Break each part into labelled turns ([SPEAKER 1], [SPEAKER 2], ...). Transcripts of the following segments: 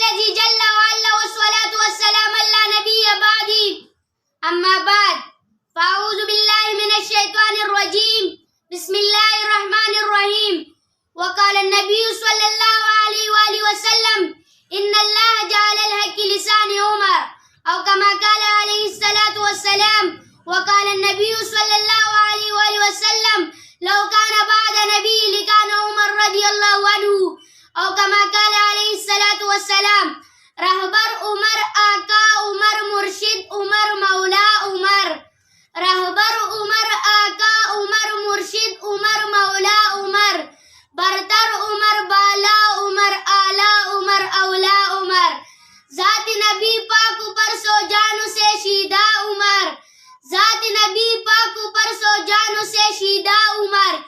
[SPEAKER 1] الذي جل وعلا والصلاة والسلام على نبي بعدي أما بعد فأعوذ بالله من الشيطان الرجيم بسم الله الرحمن الرحيم وقال النبي صلى الله عليه وآله وسلم إن الله جعل الحق لسان عمر أو كما قال عليه الصلاة والسلام وقال النبي صلى الله عليه وآله وسلم لو كان بعد نبي لكان عمر رضي الله عنه أو كما قال عليه الصلاة والسلام रहबर उमर आका उमर मुर्शिद उमर मौला उमर रहबर उमर आका उमर मुर्शिद उमर मौला उमर बरतर उमर बाला उमर आला उमर औला उमर जात नबी पाक ऊपर सो जान से शीदा उमर जात नबी पाक ऊपर सो जान से शीदा उमर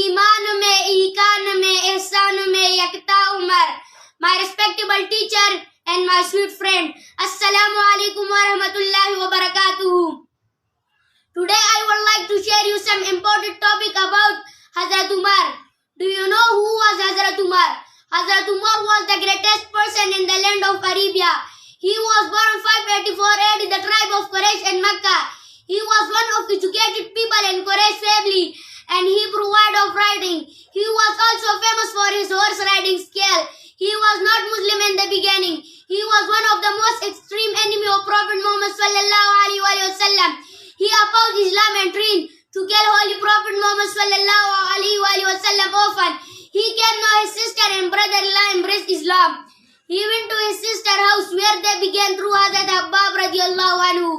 [SPEAKER 1] ईमान में ईकान में एहसान में यकता Umar My respectable teacher and my sweet friend, Assalamu alaikum wa rahmatullahi wa barakatuh. Today I would like to share you some important topic about Hazrat Umar. Do you know who was Hazrat Umar? Hazrat Umar was the greatest person in the land of Arabia. He was born 584 AD in the tribe of Quraysh in Mecca. He was one of the educated people in Quraysh family and Hebrew word of writing. He was also famous for his horse riding skill. He was not Muslim in the beginning. He was one of the most extreme enemy of Prophet Muhammad sallallahu alaihi wasallam. He opposed Islam and trained to kill Holy Prophet Muhammad sallallahu alaihi wasallam often. He came to his sister and brother-in-law embraced Islam. He went to his sister's house where they began through Hazrat Abbab radiyallahu anhu.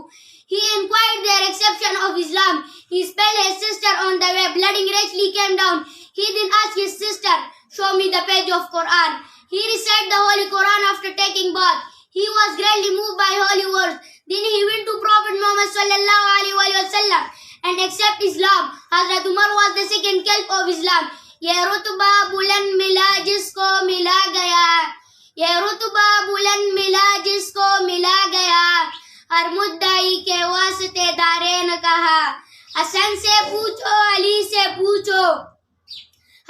[SPEAKER 1] He inquired their acceptance of Islam. He spelled his sister on the way. Blood greatly came down. He then asked his sister, "Show me the page of Quran." He recited the Holy Quran after taking bath. He was greatly moved by holy words. Then he went to Prophet Muhammad sallallahu alaihi wasallam and accepted Islam. Hazrat Umar was the second caliph of Islam. ये रुतबा बुलंद मिला जिसको मिला गया, ये रुतबा बुलंद मिला जिसको मिला गया, हर मुद्दाई के वास्ते दारे ने कहा, हसन से पूछो अली से पूछो,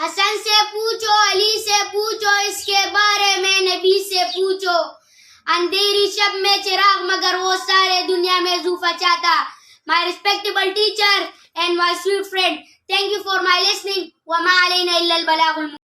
[SPEAKER 1] हसन से पूछो अली से पूछो, इसके बारे में नबी से पूछो, अंधेरी शब में चिराग मगर वो सारे दुनिया में ज़ूफ़ा चाहता. My respectable teacher and my sweet friend, thank you for my listening. وما علينا إلا البلاغ